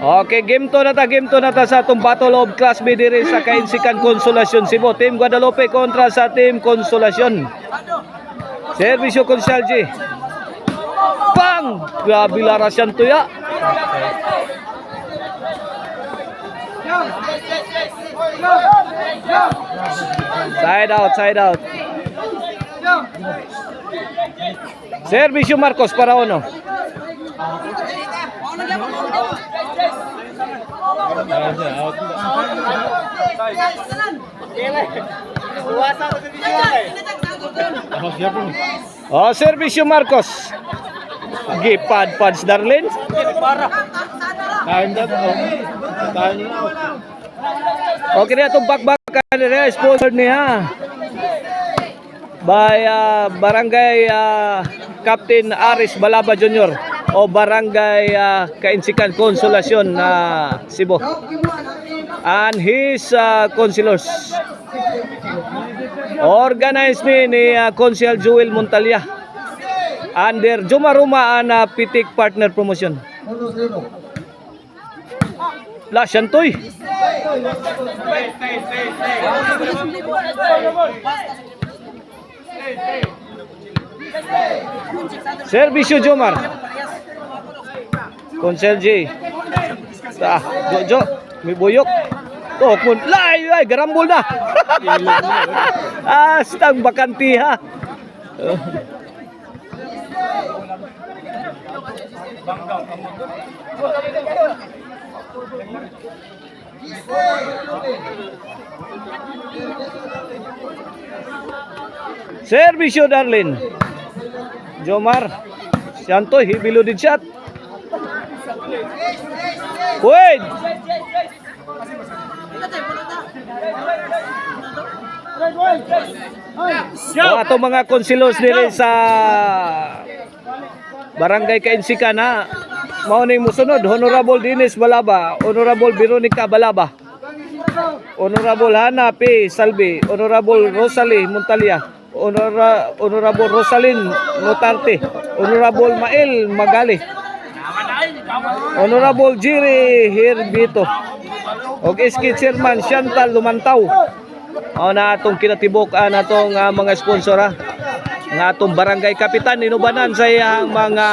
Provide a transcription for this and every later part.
Okay, game to na ta sa atong Battle of Class B diri sa Kainsikan Consolacion Cebu. Team Guadalupe kontra sa Team Consolacion. Servisyo Consalji. Bang! Grabe laras yan to ya. Side out. Servisyo Marcos para uno. Oh, servisyo Marcos. Gipad-pads Darlin. Okay na itong bakbakan nila. Sponsor niya by Barangay Captain Aris Balaba Jr. o Barangay Kainsikan Consolacion Cebu and his councilors. Organized ni Council Joel Montalia under Jumaruma and Pitik Partner Promotion. Lasyantoy. Servisyo Jomar. Council J. Jojo, may buyok. Oh, lay, garambol na. Astang bakanti ha. Servisyo Darlin. Jomar. Santoy, biludid shot. Wait. Ato mga konsilos diri sa Barangay Kainsikan na mao ning mosunod Honorable Dennis Balaba, Honorable Veronica Balaba, Honorable Hana P. Salvi, Honorable Rosalie Montalia, Honorable Rosalyn Notarte, Honorable Mael Magali, Honorable Jiri Hirbito, og SK Chairman Chantal Lumantaw. O na atong kinatibok atong mga sponsor nga atong barangay kapitan inubanan sa iyang mga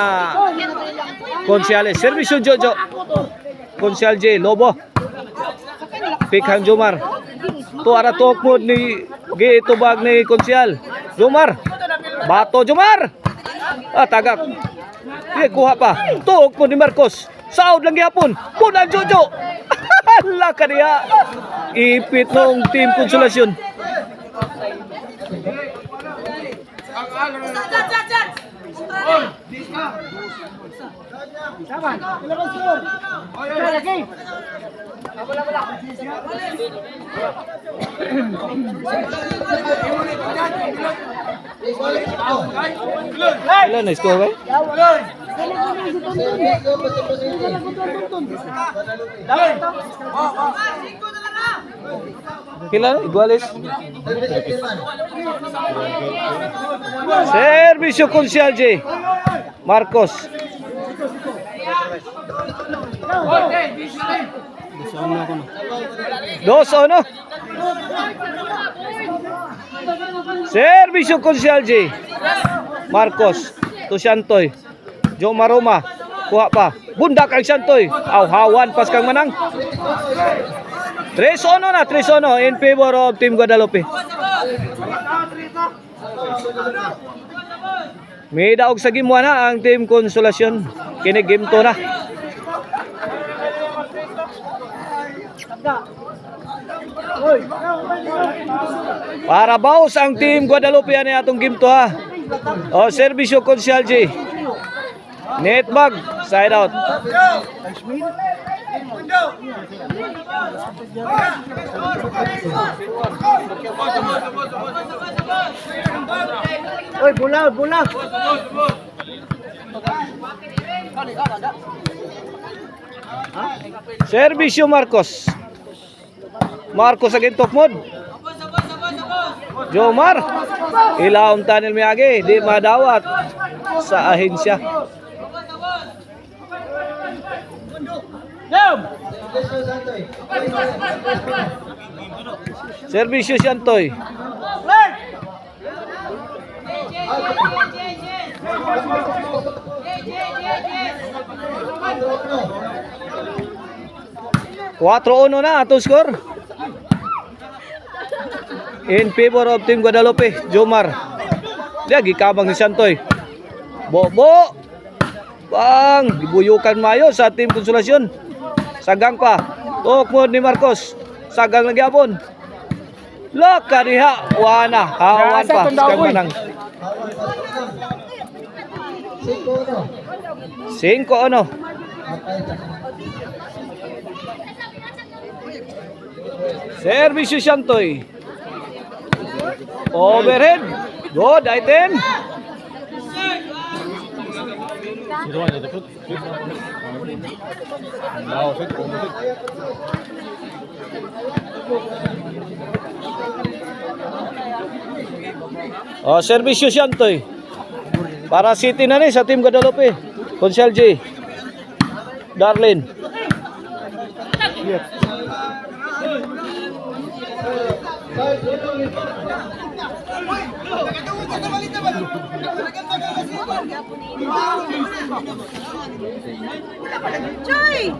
konsyales. Servisyo Jojo, Konsyal J Lobo, Pikhang Jomar. Tuara tukmod ni giitubag ni Konsyal Jomar. Bato Jomar. Tagak. Kuha pa. Tukmod ni Marcos. Saud lang gyapon. Punang Jojo. Hala ka niya. Ipit nung Team Consolacion. Hello, nice go, okay? Kailan? Iguales? Servisyo Konsyal J Marcos. Dos ono. Servisyo Konsyal J Marcos. Tusyantoy Jo Maroma. Kuha pa. Bundak ang Santoy. Hawan pas kang manang. 3-1 na, 3-1 in favor of Team Guadalupe. May daog sa game 1 na ang Team Consolacion. Kini game 2 na. Para baus ang Team Guadalupe yan atong game 2 ha. O, servisyo Konsyal J. Netbag, side out. Oy, bola. Servisyo Marcos. Marcos again top mod. Jomar. Ilaong tunnel miyagi, di madawat sa ahensya. Servisyo Shantoy. Kuatro uno na atong score. In favor of Team Guadalupe, Jomar. Dia gikabang ni Shantoy. Bobo. Bang, dibuyukan mayo sa Team Konsolasyon. Sagang pa. Tukmod ni Marcos. Sagang lagi apon. Laka diha. Wana. Hawan pa. Sekarang menang. 5-1. Servisyo Shantoy. Overhead. Good item. Oh, servisyo Shantoy. Para City na ni sa Team Guadalupe. Consel J. Darlene. Choy!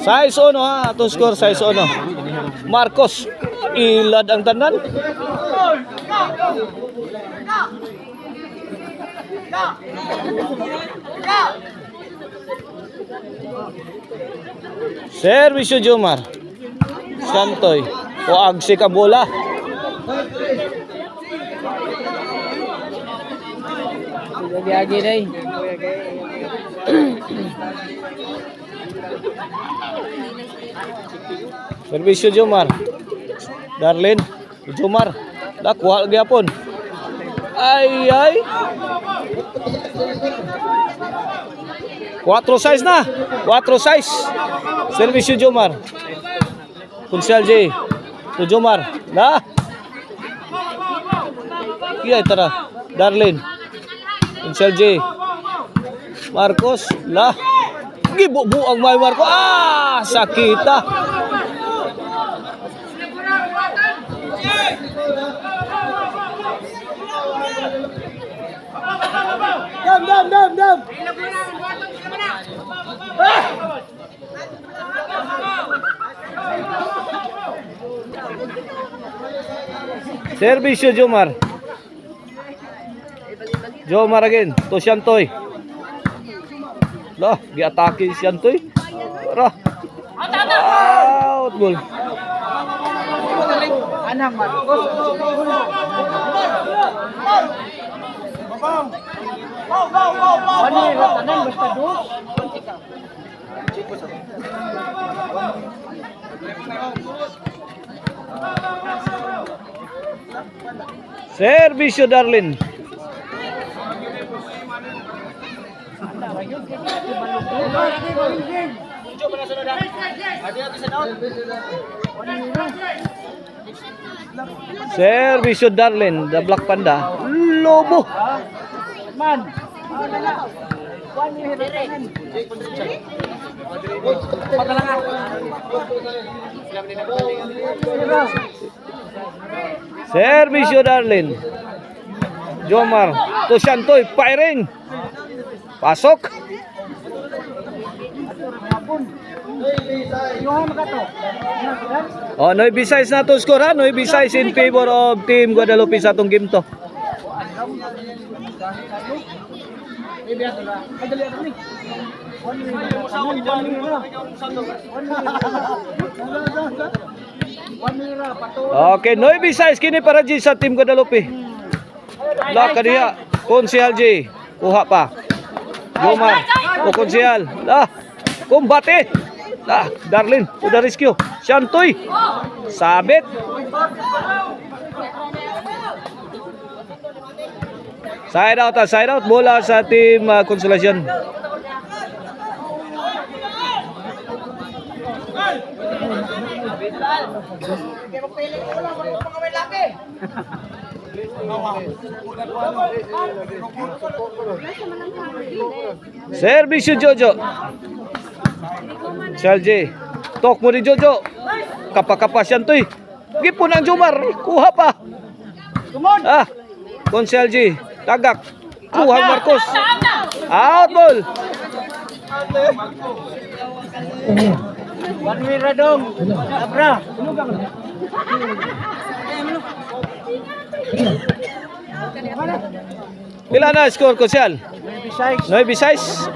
Size 1 ha, atong score size 1. Marcos ilad ang tanan. Servisyo Jomar. Shantoy. O agsi ka bola. Lagi day. Servisyo Jomar. Darlene. Jomar. Dakuha lagi apon. Ay ay. 4 size na. 4 size. Servisyo Jomar. Kunsel J. To Jomar. Nah. Iya tara. Darlene. Kunsel J. Marcos. Lah. Gibubuang may Marcos. Ah, sakita. Dam. Servisyo Jomar. Jomar again. To Shantoy. Lah, giatake si Shantoy. Tara. Out goal. Anang Marcos. Ani ratanan basta dos. Servisyo Darlene. Servisyo Darlene, the Black Panda. Lobo. Man. Servisyo Darlene. Jomar to Shantoy, firing. Pasok. Oh, Noy Bisayas na to score ha. Noy Bisayas in favor of Team Guadalupe sa atong game to. Okay, Noy Bisayas kini para G sa Team Guadalupe. Lock kaniya. Konsehal J. Kuha pa. Jomar. O Konsehal. Lah. Kumbate. Lah. Darlene. To the rescue. Shantoy. Sabit. Side out. Side out. Bola sa Team Konsolasyon. Service Jojo. Salje. Tok mo ni Jojo. Kapakapas yan to eh. Gipon ang Jomar. Kuha pa. Ah. Konselji. Tagak. Kuha ang Marcos. Out ball. One way radong. Abra. Pila na score Konsel? Besides. 9-6.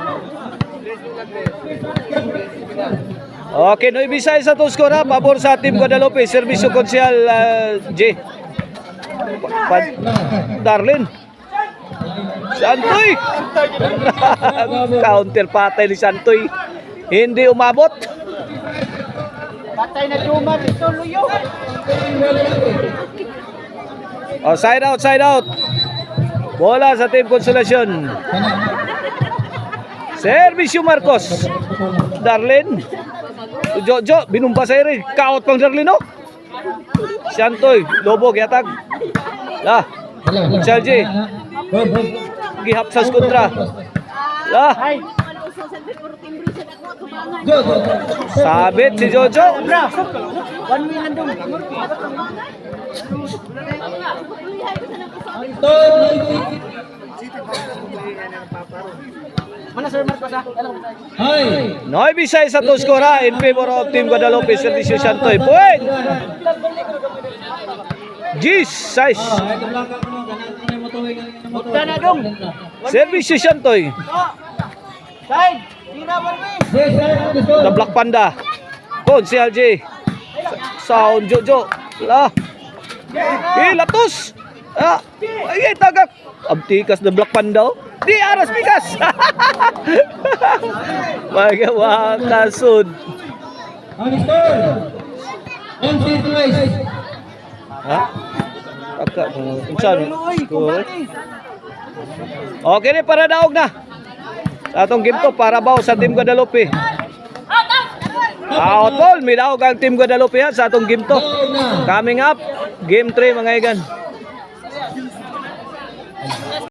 Okay, 9-6 sa to score ha. Pabor sa Team Guadalupe. Servisyo Konsel J. Darlene. Santoy. Counter patay ni Santoy. Hindi umabot. Patay na Jomar. Ito luyo. Oh, side out, side out. Bola sa Team Consolacion. Servisyo Marcos. Darlene. Jojo, binumpa sa rin. Kaot pang Darlene, no? Santoy, Lobo, giatag. Lah, Chalji. Gihapsas kontra. Lah, Ay. sabit si Jojo. Abra. One way radong. Mana Sir Marcos ah? Hello. 9-6 sa to score ha, in favor of Team Guadalupe. Servisyo Santoy. Point! G6. Bukta na dong. Servisyo Santoy. Side. Tira one way. The Black Panda. Konsel J. Sound Jojo. Lah. Latos. Ah, ay tagak. Abtikas the Black Panda. Di aras pikas. Magawa kasud. Ha? Taka unsan? Okay ni para daog na. Sa atong game to para baw sa Team Guadalupe. Out ball, midaog ang Team Guadalupe ha, sa atong game to. Coming up, game 3 mga igan.